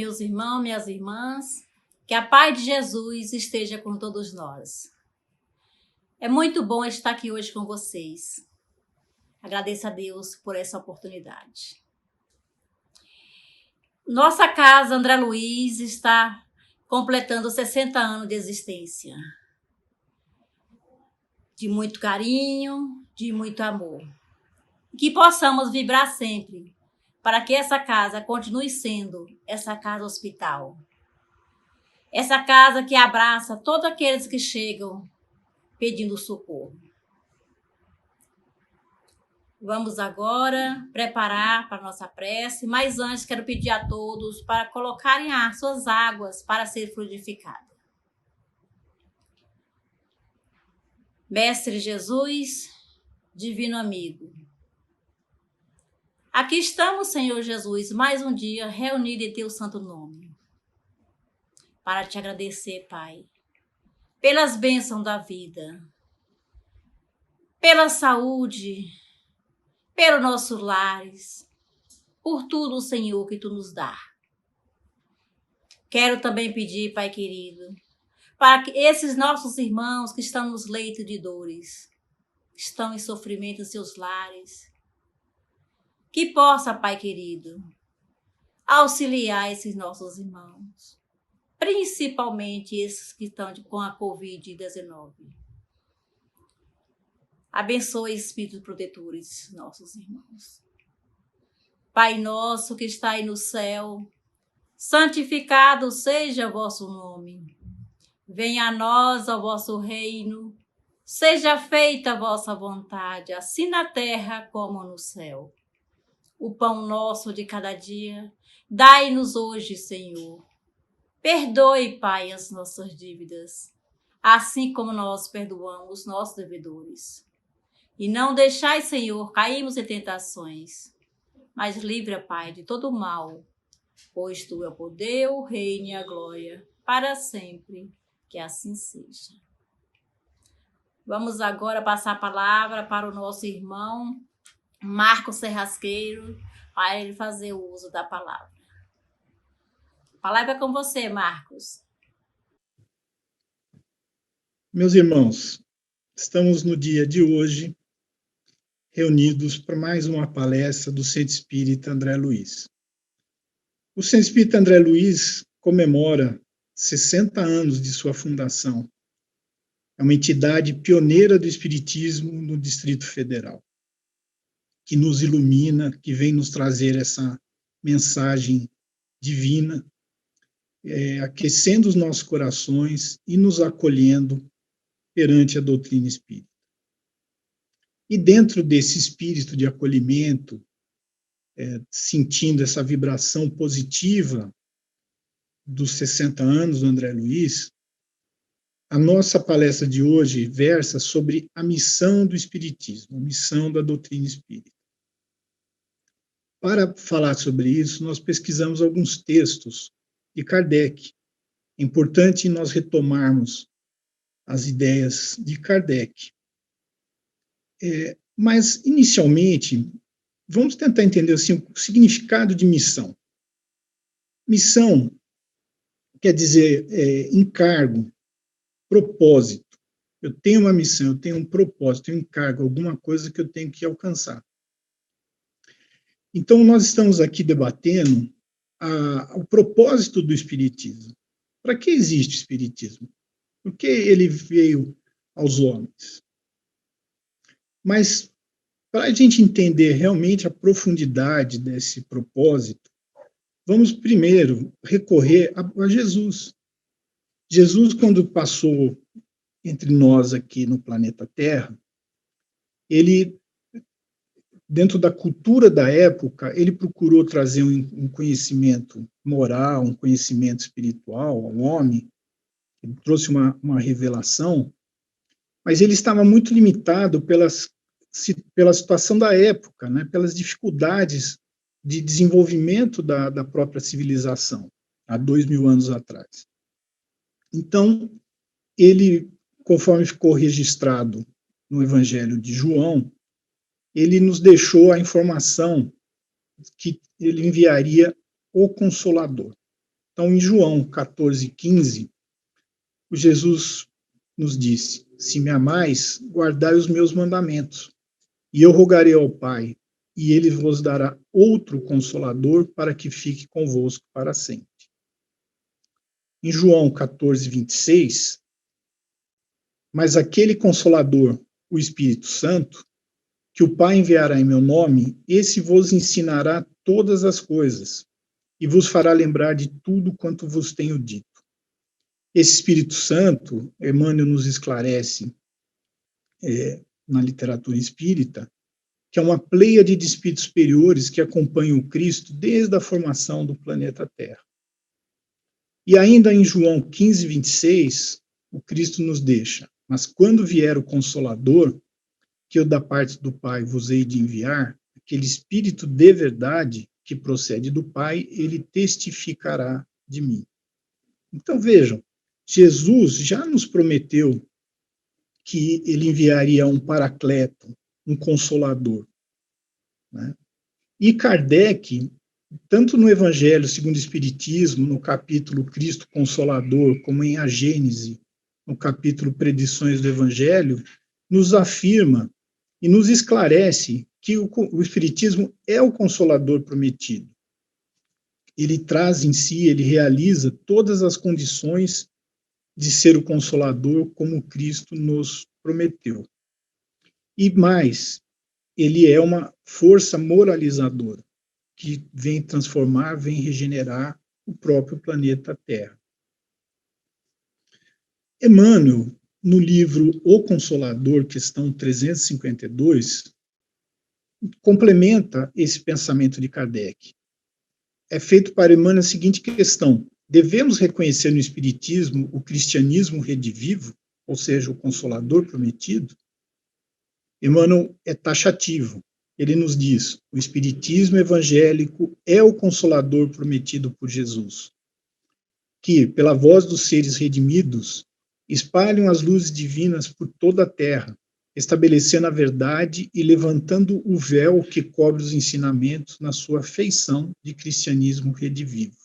meus irmãos, minhas irmãs, que a paz de Jesus esteja com todos nós. É muito bom estar aqui hoje com vocês. Agradeço a Deus por essa oportunidade. Nossa casa André Luiz está completando 60 anos de existência. De muito carinho, de muito amor. Que possamos vibrar sempre para que essa casa continue sendo essa casa hospital. Essa casa que abraça todos aqueles que chegam pedindo socorro. Vamos agora preparar para a nossa prece, mas antes quero pedir a todos para colocarem as suas águas para ser fluidificada. Mestre Jesus, divino amigo, aqui estamos, Senhor Jesus, mais um dia reunidos em teu santo nome, para te agradecer, Pai, pelas bênçãos da vida, pela saúde, pelos nossos lares, por tudo, Senhor, que tu nos dá. Quero também pedir, Pai querido, para que esses nossos irmãos que estão nos leitos de dores, estão em sofrimento em seus lares, que possa, Pai querido, auxiliar esses nossos irmãos, principalmente esses que estão com a Covid-19. Abençoe espíritos protetores, nossos irmãos. Pai nosso que está aí no céu, santificado seja o vosso nome. Venha a nós o vosso reino, seja feita a vossa vontade, assim na terra como no céu. O pão nosso de cada dia, dai-nos hoje, Senhor. Perdoe, Pai, as nossas dívidas, assim como nós perdoamos nossos devedores. E não deixai, Senhor, cairmos em tentações, mas livra, Pai, de todo mal, pois tu é o poder, o reino e a glória, para sempre, que assim seja. Vamos agora passar a palavra para o nosso irmão Marcos Serrasqueiro, para ele fazer o uso da palavra. A palavra é com você, Marcos. Meus irmãos, estamos no dia de hoje reunidos para mais uma palestra do Centro Espírita André Luiz. O Centro Espírita André Luiz comemora 60 anos de sua fundação. É uma entidade pioneira do espiritismo no Distrito Federal, que nos ilumina, que vem nos trazer essa mensagem divina, aquecendo os nossos corações e nos acolhendo perante a doutrina espírita. E dentro desse espírito de acolhimento, sentindo essa vibração positiva dos 60 anos do André Luiz, a nossa palestra de hoje versa sobre a missão do espiritismo, a missão da doutrina espírita. Para falar sobre isso, nós pesquisamos alguns textos de Kardec. É importante nós retomarmos as ideias de Kardec. Mas, inicialmente, vamos tentar entender assim, o significado de missão. Missão quer dizer encargo, propósito. Eu tenho uma missão, eu tenho um propósito, um encargo, alguma coisa que eu tenho que alcançar. Então, nós estamos aqui debatendo o propósito do Espiritismo. Para que existe o Espiritismo? Por que ele veio aos homens? Mas, para a gente entender realmente a profundidade desse propósito, vamos primeiro recorrer a Jesus. Jesus, quando passou entre nós aqui no planeta Terra, ele, dentro da cultura da época, ele procurou trazer um conhecimento moral, um conhecimento espiritual ao homem, ele trouxe uma revelação, mas ele estava muito limitado pela situação da época, né, pelas dificuldades de desenvolvimento da própria civilização, há 2000 anos atrás. Então, ele, conforme ficou registrado no Evangelho de João, ele nos deixou a informação que ele enviaria o Consolador. Então, em João 14:15, o Jesus nos disse: se me amais, guardai os meus mandamentos, e eu rogarei ao Pai, e ele vos dará outro consolador para que fique convosco para sempre. Em João 14:26, mas aquele consolador, o Espírito Santo, que o Pai enviará em meu nome, esse vos ensinará todas as coisas e vos fará lembrar de tudo quanto vos tenho dito. Esse Espírito Santo, Emmanuel nos esclarece na literatura espírita, que é uma pleiade de espíritos superiores que acompanham o Cristo desde a formação do planeta Terra. E ainda em João 15:26, o Cristo nos deixa: mas quando vier o Consolador, que eu da parte do Pai vos hei de enviar, aquele Espírito de verdade que procede do Pai, ele testificará de mim. Então vejam, Jesus já nos prometeu que ele enviaria um paracleto, um consolador, né? E Kardec, tanto no Evangelho segundo o Espiritismo, no capítulo Cristo Consolador, como em A Gênese, no capítulo Predições do Evangelho, nos afirma e nos esclarece que o Espiritismo é o Consolador prometido. Ele traz em si, ele realiza todas as condições de ser o Consolador como Cristo nos prometeu. E mais, ele é uma força moralizadora que vem transformar, vem regenerar o próprio planeta Terra. Emmanuel, no livro O Consolador, questão 352, complementa esse pensamento de Kardec. É feito para Emmanuel a seguinte questão: devemos reconhecer no Espiritismo o cristianismo redivivo, ou seja, o Consolador prometido? Emmanuel é taxativo. Ele nos diz: o Espiritismo evangélico é o Consolador prometido por Jesus, que, pela voz dos seres redimidos, espalham as luzes divinas por toda a terra, estabelecendo a verdade e levantando o véu que cobre os ensinamentos na sua feição de cristianismo redivivo,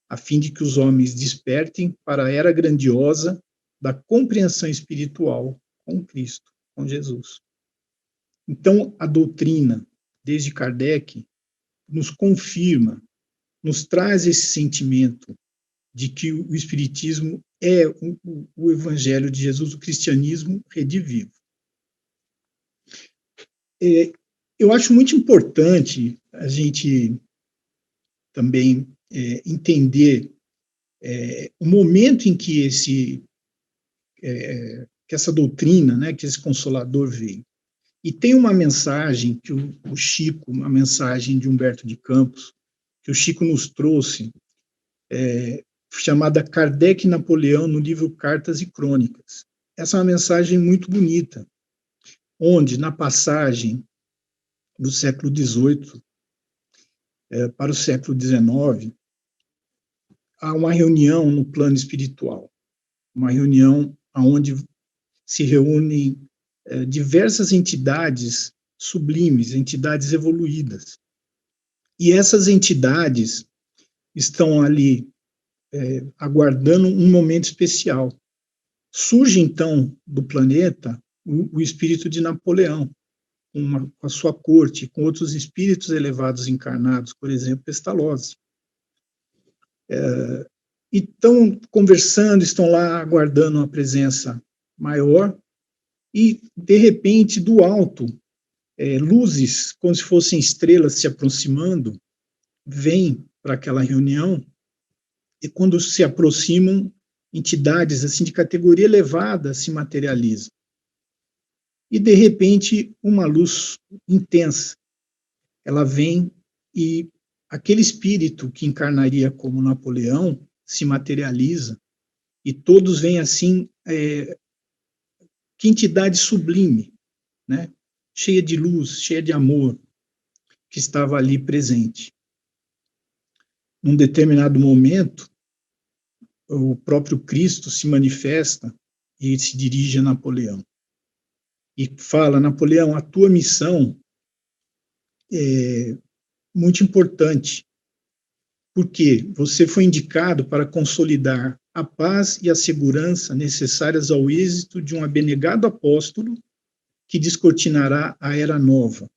a fim de que os homens despertem para a era grandiosa da compreensão espiritual com Cristo, com Jesus. Então, a doutrina, desde Kardec, nos confirma, nos traz esse sentimento de que o Espiritismo é o Evangelho de Jesus, o cristianismo redivivo. Eu acho muito importante a gente também entender o momento em que que essa doutrina, né, que esse Consolador veio. E tem uma mensagem que o Chico, uma mensagem de Humberto de Campos, que o Chico nos trouxe, chamada Kardec e Napoleão, no livro Cartas e Crônicas. Essa é uma mensagem muito bonita, onde, na passagem do século XVIII para o século XIX, há uma reunião no plano espiritual, uma reunião onde se reúnem diversas entidades sublimes, entidades evoluídas. E essas entidades estão ali aguardando um momento especial. Surge, então, do planeta o espírito de Napoleão, com a sua corte, com outros espíritos elevados encarnados, por exemplo, Pestalozzi. E estão conversando, estão lá aguardando uma presença maior, e, de repente, do alto, luzes, como se fossem estrelas se aproximando, vêm para aquela reunião, e quando se aproximam, entidades assim de categoria elevada se materializam. E, de repente, uma luz intensa, ela vem e aquele espírito que encarnaria como Napoleão se materializa, e todos veem assim, que entidade sublime, né? Cheia de luz, cheia de amor, que estava ali presente. Num determinado momento, o próprio Cristo se manifesta e se dirige a Napoleão. E fala: Napoleão, a tua missão é muito importante. porque você foi indicado para consolidar a paz e a segurança necessárias ao êxito de um abnegado apóstolo que descortinará a era nova.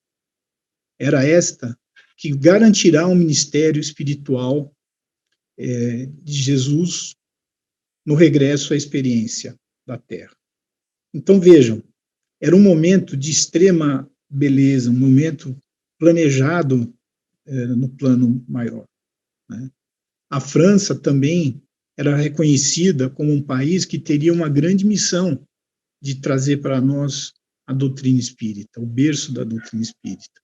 Era esta que garantirá um ministério espiritual de Jesus no regresso à experiência da Terra. Então, vejam, era um momento de extrema beleza, um momento planejado no plano maior, né? A França também era reconhecida como um país que teria uma grande missão de trazer para nós a doutrina espírita, o berço da doutrina espírita.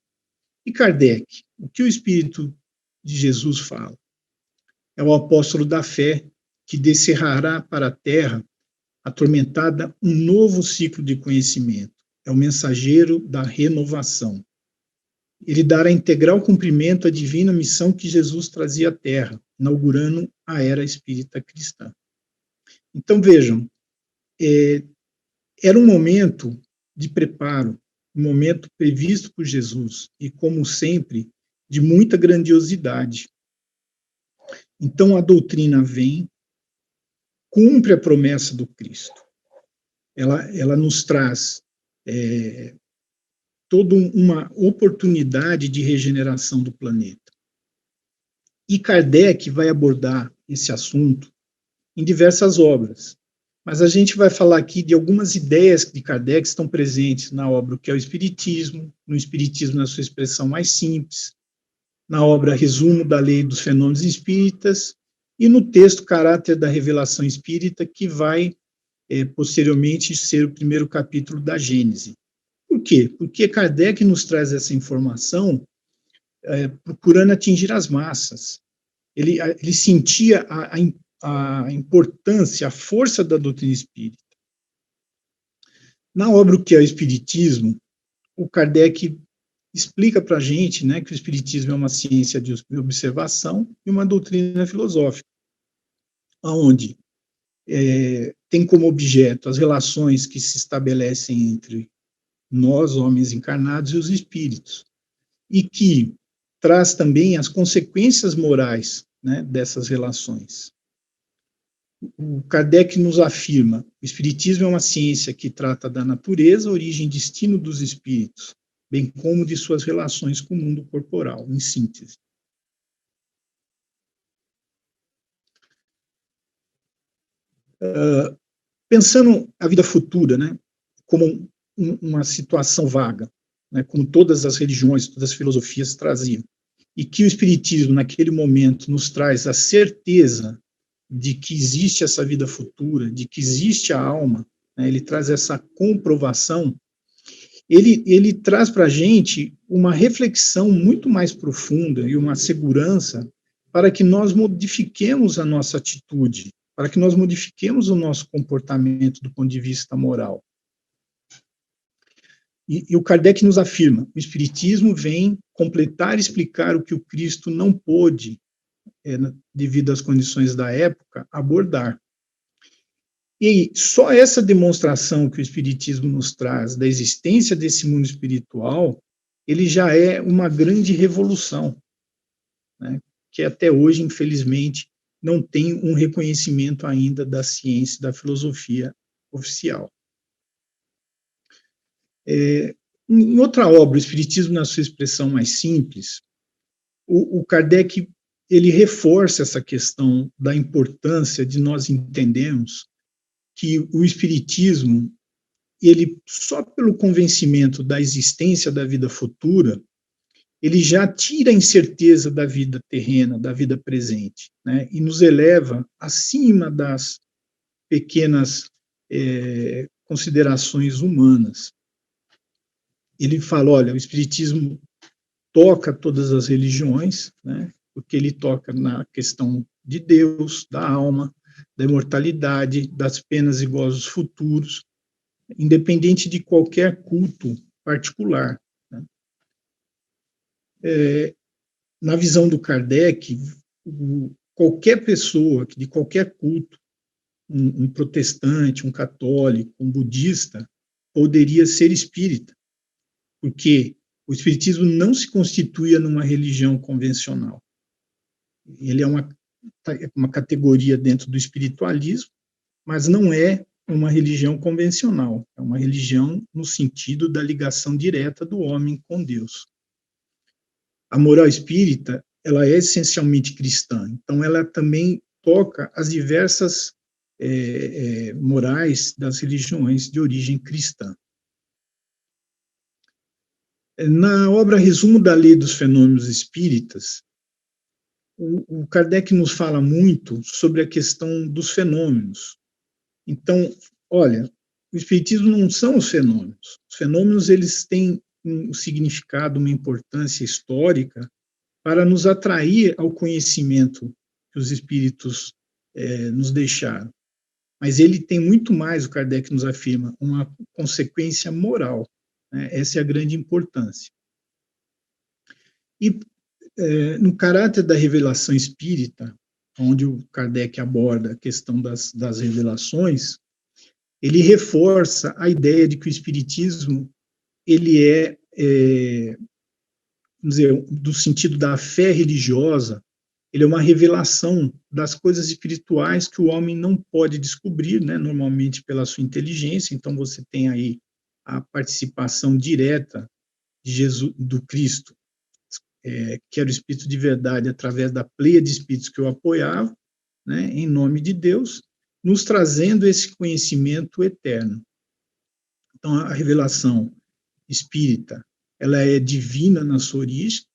E Kardec, o que o Espírito de Jesus fala? É o apóstolo da fé que descerrará para a terra atormentada um novo ciclo de conhecimento. É o mensageiro da renovação. Ele dará integral cumprimento à divina missão que Jesus trazia à terra, inaugurando a era espírita cristã. Então, vejam, era um momento de preparo, um momento previsto por Jesus e, como sempre, de muita grandiosidade. Então, a doutrina vem, cumpre a promessa do Cristo. Ela nos traz toda uma oportunidade de regeneração do planeta. E Kardec vai abordar esse assunto em diversas obras. Mas a gente vai falar aqui de algumas ideias de Kardec que estão presentes na obra que é o Espiritismo, no Espiritismo na sua expressão mais simples, na obra Resumo da Lei dos Fenômenos Espíritas e no texto Caráter da Revelação Espírita, que vai posteriormente ser o primeiro capítulo da Gênese. Por quê? Porque Kardec nos traz essa informação procurando atingir as massas. Ele sentia a importância, a força da doutrina espírita. Na obra O que é o Espiritismo, o Kardec explica para a gente, né, que o Espiritismo é uma ciência de observação e uma doutrina filosófica, onde tem como objeto as relações que se estabelecem entre nós, homens encarnados, e os espíritos, e que traz também as consequências morais, né, dessas relações. O Kardec nos afirma: o Espiritismo é uma ciência que trata da natureza, origem e destino dos espíritos, bem como de suas relações com o mundo corporal, em síntese. Pensando a vida futura, né, como uma situação vaga, né, como todas as religiões, todas as filosofias traziam, e que o Espiritismo, naquele momento, nos traz a certeza de que existe essa vida futura, de que existe a alma, né, ele traz essa comprovação, ele traz para a gente uma reflexão muito mais profunda e uma segurança para que nós modifiquemos a nossa atitude, para que nós modifiquemos o nosso comportamento do ponto de vista moral. E o Kardec nos afirma: o Espiritismo vem completar e explicar o que o Cristo não pôde, devido às condições da época, abordar. E só essa demonstração que o Espiritismo nos traz da existência desse mundo espiritual, ele já é uma grande revolução, né, que até hoje, infelizmente, não tem um reconhecimento ainda da ciência e da filosofia oficial. Em outra obra, o Espiritismo na sua expressão mais simples, o Kardec ele reforça essa questão da importância de nós entendermos que o Espiritismo, ele só pelo convencimento da existência da vida futura, ele já tira a incerteza da vida terrena, da vida presente, né, e nos eleva acima das pequenas considerações humanas. Ele fala: olha, o Espiritismo toca todas as religiões, né, porque ele toca na questão de Deus, da alma, da imortalidade, das penas e gozos futuros, independente de qualquer culto particular, né. Na visão do Kardec, qualquer pessoa de qualquer culto, um protestante, um católico, um budista, poderia ser espírita, porque o espiritismo não se constituía numa religião convencional. ele é uma categoria dentro do espiritualismo, mas não é uma religião convencional, é uma religião no sentido da ligação direta do homem com Deus. A moral espírita, ela é essencialmente cristã, então ela também toca as diversas morais das religiões de origem cristã. Na obra Resumo da Lei dos Fenômenos Espíritas, o Kardec nos fala muito sobre a questão dos fenômenos. Então, olha, o espiritismo não são os fenômenos. Os fenômenos, eles têm um significado, uma importância histórica para nos atrair ao conhecimento que os espíritos nos deixaram. Mas ele tem muito mais, o Kardec nos afirma, uma consequência moral. Né? Essa é a grande importância. E no caráter da revelação espírita, onde o Kardec aborda a questão das revelações, ele reforça a ideia de que o espiritismo ele vamos dizer, do sentido da fé religiosa, ele é uma revelação das coisas espirituais que o homem não pode descobrir, né, normalmente pela sua inteligência. Então você tem aí a participação direta de Jesus, do Cristo, que era o Espírito de verdade, através da pleia de espíritos que o apoiavam, né, em nome de Deus, nos trazendo esse conhecimento eterno. Então, a revelação espírita, ela é divina na sua origem,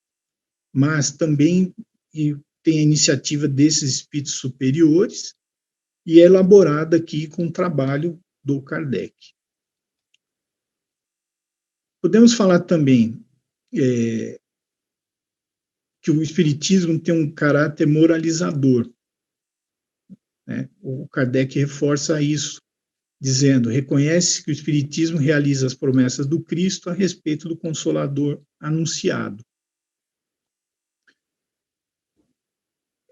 mas também tem a iniciativa desses espíritos superiores e é elaborada aqui com o trabalho do Kardec. Podemos falar também que o espiritismo tem um caráter moralizador. Né? O Kardec reforça isso, dizendo: reconhece que o espiritismo realiza as promessas do Cristo a respeito do Consolador anunciado.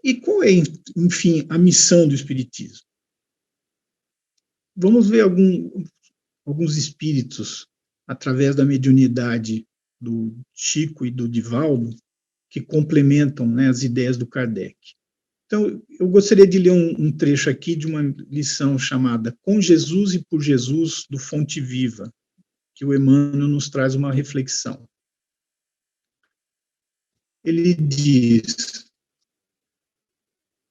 E qual é, enfim, a missão do espiritismo? Vamos ver alguns espíritos, através da mediunidade do Chico e do Divaldo, que complementam, né, as ideias do Kardec. Então, eu gostaria de ler um trecho aqui de uma lição chamada Com Jesus e por Jesus, do Fonte Viva, que o Emmanuel nos traz uma reflexão. Ele diz: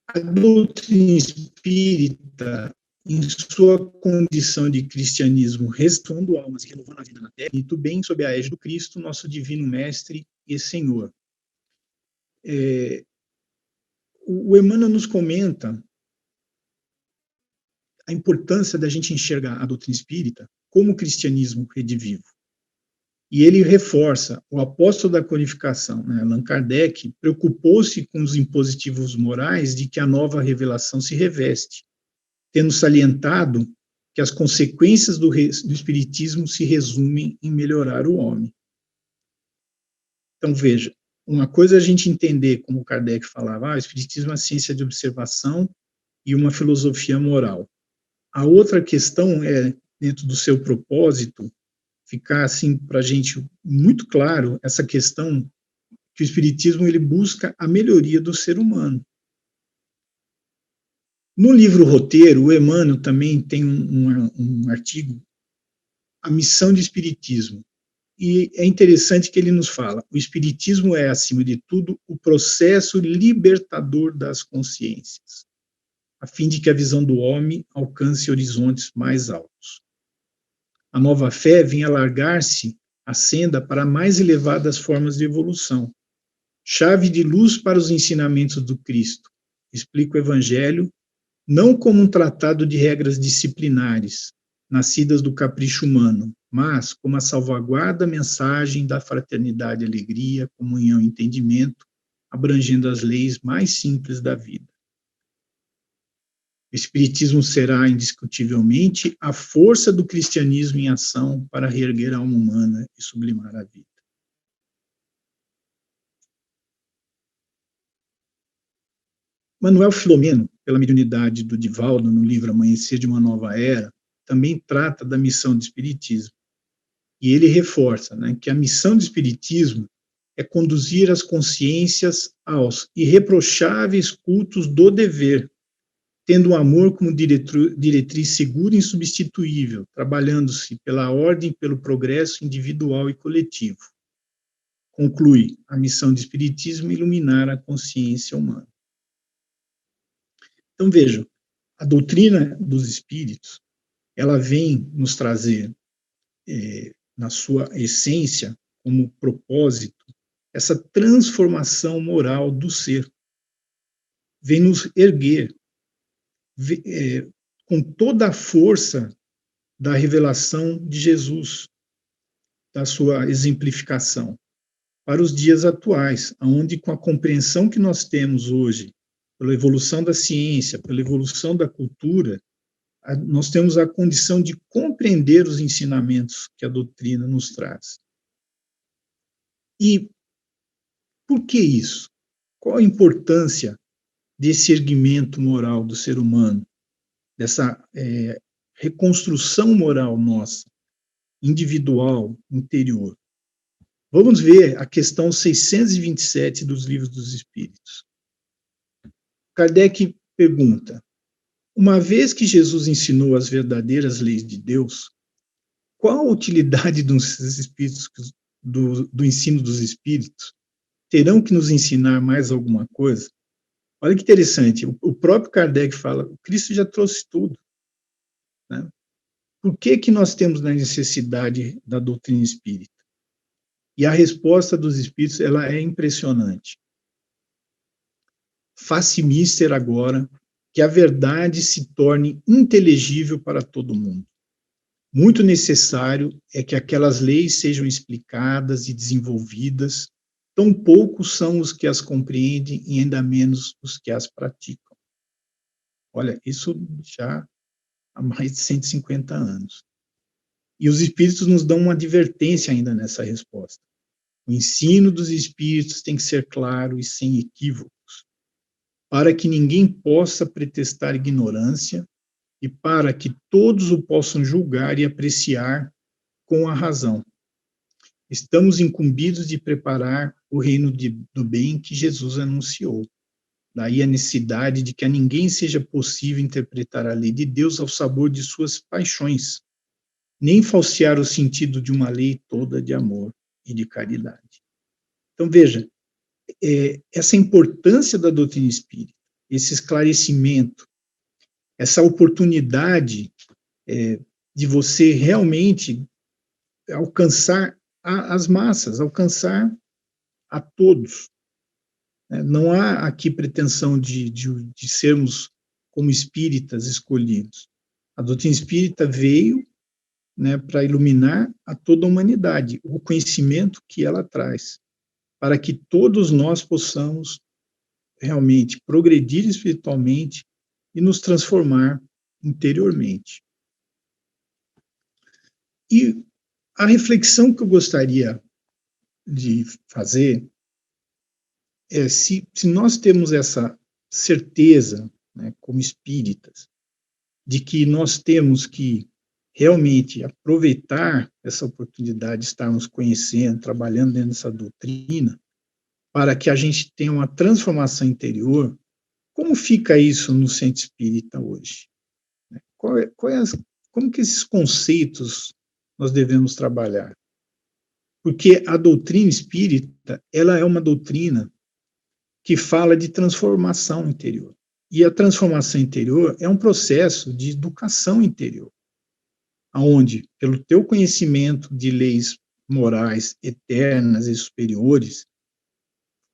a doutrina espírita, em sua condição de cristianismo, restaurando almas e renovando a vida na terra, muito bem sob a égide do Cristo, nosso divino mestre e Senhor. O Emmanuel nos comenta a importância da gente enxergar a doutrina espírita como cristianismo redivivo. E ele reforça: o apóstolo da codificação, né, Allan Kardec, preocupou-se com os impositivos morais de que a nova revelação se reveste, tendo salientado que as consequências do espiritismo se resumem em melhorar o homem. Então, veja, uma coisa é a gente entender, como Kardec falava, o espiritismo é uma ciência de observação e uma filosofia moral. A outra questão é, dentro do seu propósito, ficar assim para a gente muito claro essa questão que o espiritismo ele busca a melhoria do ser humano. No livro Roteiro, o Emmanuel também tem um artigo, A Missão do Espiritismo. E é interessante que ele nos fala: o espiritismo é, acima de tudo, o processo libertador das consciências, a fim de que a visão do homem alcance horizontes mais altos. A nova fé vem alargar-se a senda para mais elevadas formas de evolução, chave de luz para os ensinamentos do Cristo. Explica o Evangelho não como um tratado de regras disciplinares, nascidas do capricho humano, mas como a salvaguarda mensagem da fraternidade, alegria, comunhão e entendimento, abrangendo as leis mais simples da vida. O Espiritismo será, indiscutivelmente, a força do cristianismo em ação para reerguer a alma humana e sublimar a vida. Manuel Filomeno, pela mediunidade do Divaldo, no livro Amanhecer de uma Nova Era, também trata da missão do Espiritismo. E ele reforça, né, que a missão do Espiritismo é conduzir as consciências aos irreprocháveis cultos do dever, tendo o amor como diretriz segura e insubstituível, trabalhando-se pela ordem, pelo progresso individual e coletivo. Conclui a missão do Espiritismo: iluminar a consciência humana. Então, vejam, a doutrina dos Espíritos, ela vem nos trazer, na sua essência, como propósito, essa transformação moral do ser. Vem nos erguer, com toda a força da revelação de Jesus, da sua exemplificação, para os dias atuais, onde, com a compreensão que nós temos hoje, pela evolução da ciência, pela evolução da cultura, nós temos a condição de compreender os ensinamentos que a doutrina nos traz. E por que isso? Qual a importância desse erguimento moral do ser humano, dessa reconstrução moral nossa, individual, interior? Vamos ver a questão 627 dos Livros dos Espíritos. Kardec pergunta: uma vez que Jesus ensinou as verdadeiras leis de Deus, qual a utilidade dos espíritos, do ensino dos espíritos? Terão que nos ensinar mais alguma coisa? Olha que interessante, o próprio Kardec fala: o Cristo já trouxe tudo, né? Por que nós temos a necessidade da doutrina espírita? E a resposta dos espíritos, ela é impressionante. Faça mister agora que a verdade se torne inteligível para todo mundo. Muito necessário é que aquelas leis sejam explicadas e desenvolvidas. Tão poucos são os que as compreendem e ainda menos os que as praticam. Olha, isso já há mais de 150 anos. E os espíritos nos dão uma advertência ainda nessa resposta. O ensino dos espíritos tem que ser claro e sem equívocos, para que ninguém possa pretextar ignorância e para que todos o possam julgar e apreciar com a razão. Estamos incumbidos de preparar o reino do bem que Jesus anunciou. Daí a necessidade de que a ninguém seja possível interpretar a lei de Deus ao sabor de suas paixões, nem falsear o sentido de uma lei toda de amor e de caridade. Então, veja, essa importância da doutrina espírita, esse esclarecimento, essa oportunidade de você realmente alcançar as massas, alcançar a todos. Não há aqui pretensão de sermos como espíritas escolhidos. A doutrina espírita veio, para iluminar a toda a humanidade, o conhecimento que ela traz, para que todos nós possamos realmente progredir espiritualmente e nos transformar interiormente. E a reflexão que eu gostaria de fazer é se nós temos essa certeza, como espíritas, de que nós temos que realmente aproveitar essa oportunidade de estarmos conhecendo, trabalhando dentro dessa doutrina, para que a gente tenha uma transformação interior. Como fica isso no centro espírita hoje? Como que esses conceitos nós devemos trabalhar? Porque a doutrina espírita, ela é uma doutrina que fala de transformação interior. E a transformação interior é um processo de educação interior, onde, pelo teu conhecimento de leis morais eternas e superiores,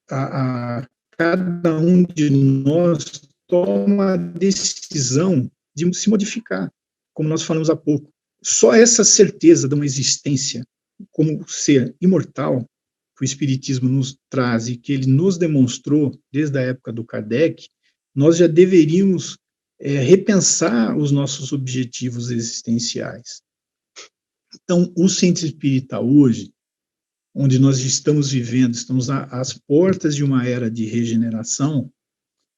cada um de nós toma a decisão de se modificar, como nós falamos há pouco. Só essa certeza de uma existência como ser imortal, que o Espiritismo nos traz e que ele nos demonstrou desde a época do Kardec, nós já deveríamos repensar os nossos objetivos existenciais. Então, o centro espírita hoje, onde nós estamos vivendo, estamos às portas de uma era de regeneração,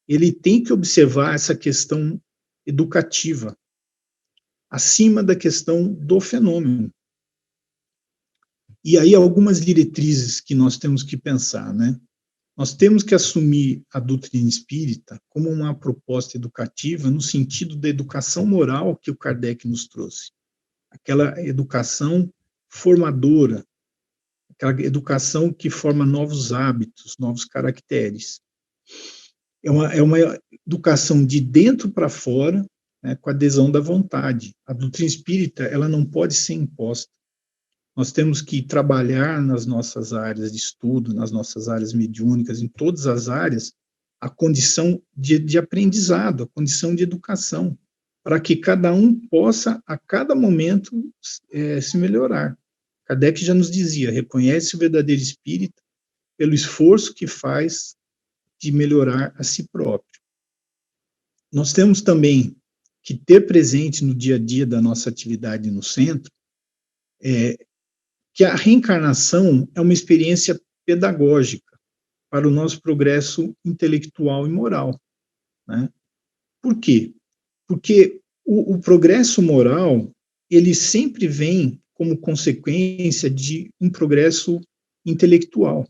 ele tem que observar essa questão educativa, acima da questão do fenômeno. E aí algumas diretrizes que nós temos que pensar, né? Nós temos que assumir a doutrina espírita como uma proposta educativa no sentido da educação moral que o Kardec nos trouxe. Aquela educação formadora, aquela educação que forma novos hábitos, novos caracteres. É uma educação de dentro para fora, né, com adesão da vontade. A doutrina espírita, ela não pode ser imposta. Nós temos que trabalhar nas nossas áreas de estudo, nas nossas áreas mediúnicas, em todas as áreas, a condição de aprendizado, a condição de educação, para que cada um possa, a cada momento, se melhorar. Kardec já nos dizia, reconhece o verdadeiro espírita pelo esforço que faz de melhorar a si próprio. Nós temos também que ter presente no dia a dia da nossa atividade no centro, que a reencarnação é uma experiência pedagógica para o nosso progresso intelectual e moral, né? Por quê? Porque o progresso moral, ele sempre vem como consequência de um progresso intelectual.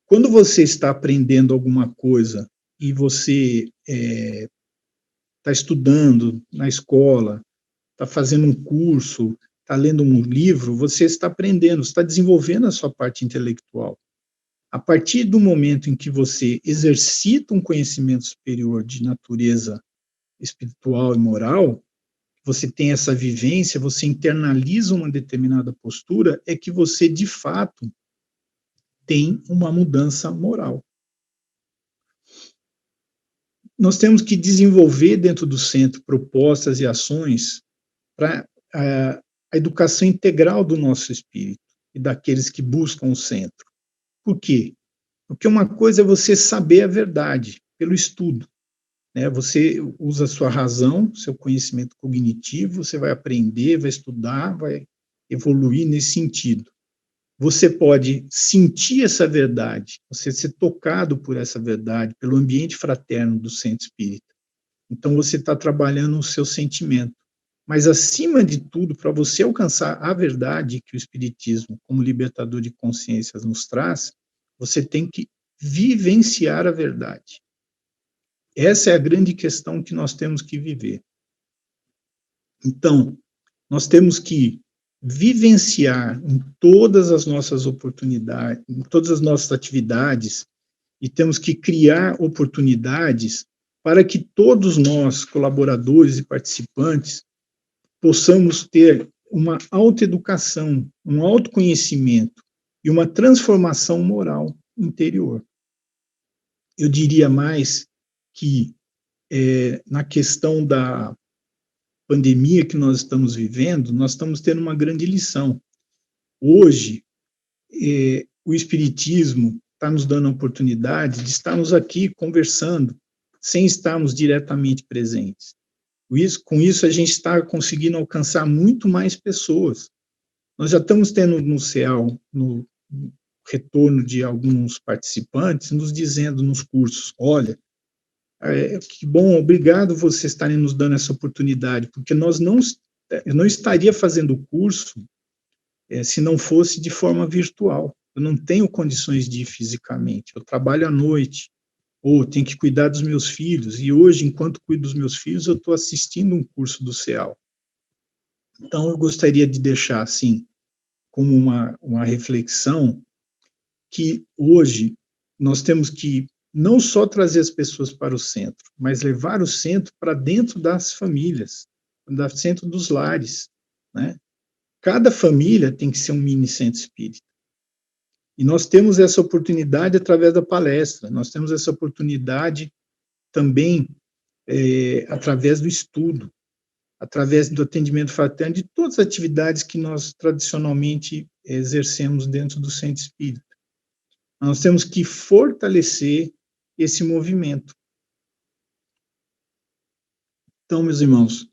Quando você está aprendendo alguma coisa e você está estudando na escola, está fazendo um curso, está lendo um livro, você está aprendendo, está desenvolvendo a sua parte intelectual. A partir do momento em que você exercita um conhecimento superior de natureza espiritual e moral, você tem essa vivência, você internaliza uma determinada postura, é que você, de fato, tem uma mudança moral. Nós temos que desenvolver dentro do centro propostas e ações para a educação integral do nosso espírito e daqueles que buscam o centro. Por quê? Porque uma coisa é você saber a verdade pelo estudo, né? Você usa a sua razão, seu conhecimento cognitivo, você vai aprender, vai estudar, vai evoluir nesse sentido. Você pode sentir essa verdade, você ser tocado por essa verdade, pelo ambiente fraterno do centro espírita. Então, você está trabalhando o seu sentimento. Mas, acima de tudo, para você alcançar a verdade que o Espiritismo, como libertador de consciências, nos traz, você tem que vivenciar a verdade. Essa é a grande questão que nós temos que viver. Então, nós temos que vivenciar em todas as nossas oportunidades, em todas as nossas atividades, e temos que criar oportunidades para que todos nós, colaboradores e participantes, possamos ter uma autoeducação, um autoconhecimento e uma transformação moral interior. Eu diria mais que na questão da pandemia que nós estamos vivendo, nós estamos tendo uma grande lição. Hoje, o Espiritismo está nos dando a oportunidade de estarmos aqui conversando, sem estarmos diretamente presentes. Com isso, a gente está conseguindo alcançar muito mais pessoas. Nós já estamos tendo no CEAL, no retorno de alguns participantes, nos dizendo nos cursos, olha, que bom, obrigado vocês estarem nos dando essa oportunidade, porque eu não estaria fazendo o curso se não fosse de forma virtual. Eu não tenho condições de ir fisicamente, eu trabalho à noite, ou tenho que cuidar dos meus filhos, e hoje, enquanto cuido dos meus filhos, eu estou assistindo um curso do CEAL. Então, eu gostaria de deixar, assim, como uma reflexão, que hoje nós temos que não só trazer as pessoas para o centro, mas levar o centro para dentro das famílias, dentro dos lares, né? Cada família tem que ser um mini centro espírita. E nós temos essa oportunidade através da palestra, nós temos essa oportunidade também através do estudo, através do atendimento fraterno, de todas as atividades que nós tradicionalmente exercemos dentro do centro espírita. Nós temos que fortalecer esse movimento. Então, meus irmãos,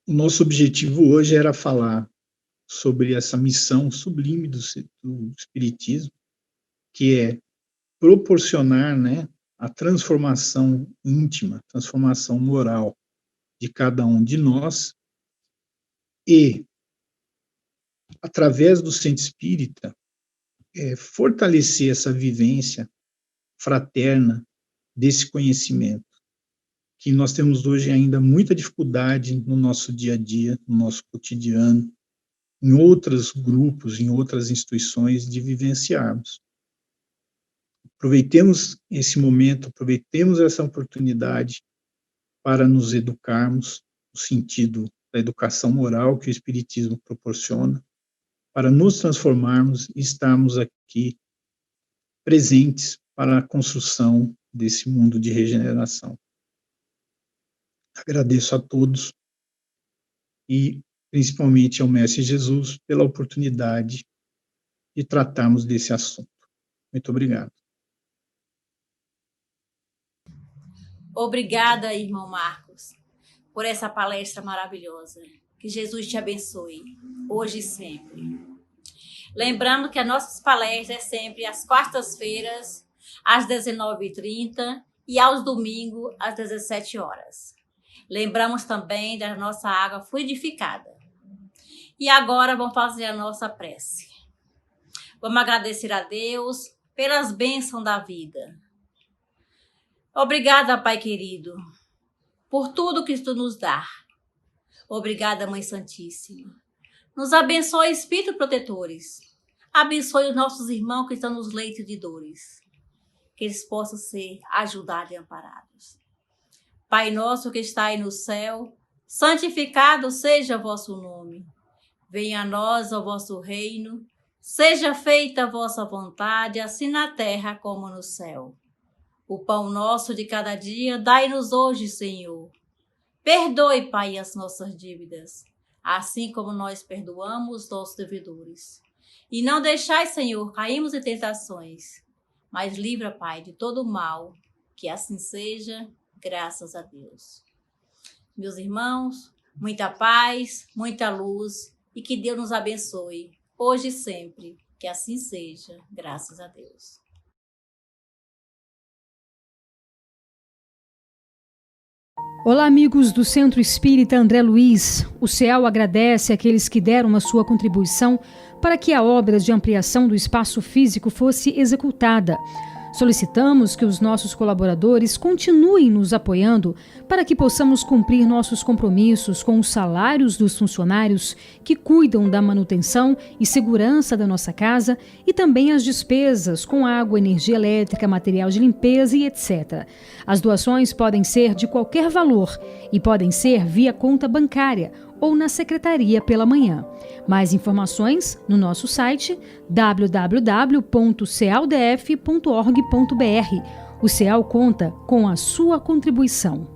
o nosso objetivo hoje era falar sobre essa missão sublime do Espiritismo, que é proporcionar, né, a transformação íntima, transformação moral de cada um de nós, e através do centro espírita, fortalecer essa vivência fraterna desse conhecimento, que nós temos hoje ainda muita dificuldade no nosso dia a dia, no nosso cotidiano, em outros grupos, em outras instituições, de vivenciarmos. Aproveitemos esse momento, aproveitemos essa oportunidade para nos educarmos, no sentido da educação moral que o Espiritismo proporciona, para nos transformarmos e estarmos aqui presentes para a construção desse mundo de regeneração. Agradeço a todos e principalmente ao Mestre Jesus pela oportunidade de tratarmos desse assunto. Muito obrigado. Obrigada, irmão Marcos, por essa palestra maravilhosa. Que Jesus te abençoe, hoje e sempre. Lembrando que as nossas palestras é sempre às quartas-feiras, às 19h30 e aos domingos, às 17 horas. Lembramos também da nossa água fluidificada. E agora vamos fazer a nossa prece. Vamos agradecer a Deus pelas bênçãos da vida. Obrigada, Pai querido, por tudo que Tu nos dá. Obrigada, Mãe Santíssima. Nos abençoe, Espíritos protetores. Abençoe os nossos irmãos que estão nos leitos de dores. Que eles possam ser ajudados e amparados. Pai nosso que estais no céu, santificado seja o vosso nome. Venha a nós o vosso reino. Seja feita a vossa vontade, assim na terra como no céu. O pão nosso de cada dia, dai-nos hoje, Senhor. Perdoe, Pai, as nossas dívidas, assim como nós perdoamos os nossos devedores. E não deixai, Senhor, cairmos em tentações, mas livra, Pai, de todo o mal, que assim seja, graças a Deus. Meus irmãos, muita paz, muita luz, e que Deus nos abençoe, hoje e sempre, que assim seja, graças a Deus. Olá, amigos do Centro Espírita André Luiz. O CEAL agradece àqueles que deram a sua contribuição para que a obra de ampliação do espaço físico fosse executada. Solicitamos que os nossos colaboradores continuem nos apoiando para que possamos cumprir nossos compromissos com os salários dos funcionários que cuidam da manutenção e segurança da nossa casa e também as despesas com água, energia elétrica, material de limpeza e etc. As doações podem ser de qualquer valor e podem ser via conta bancária ou na secretaria pela manhã. Mais informações no nosso site www.cealdf.org.br. O CEAL conta com a sua contribuição.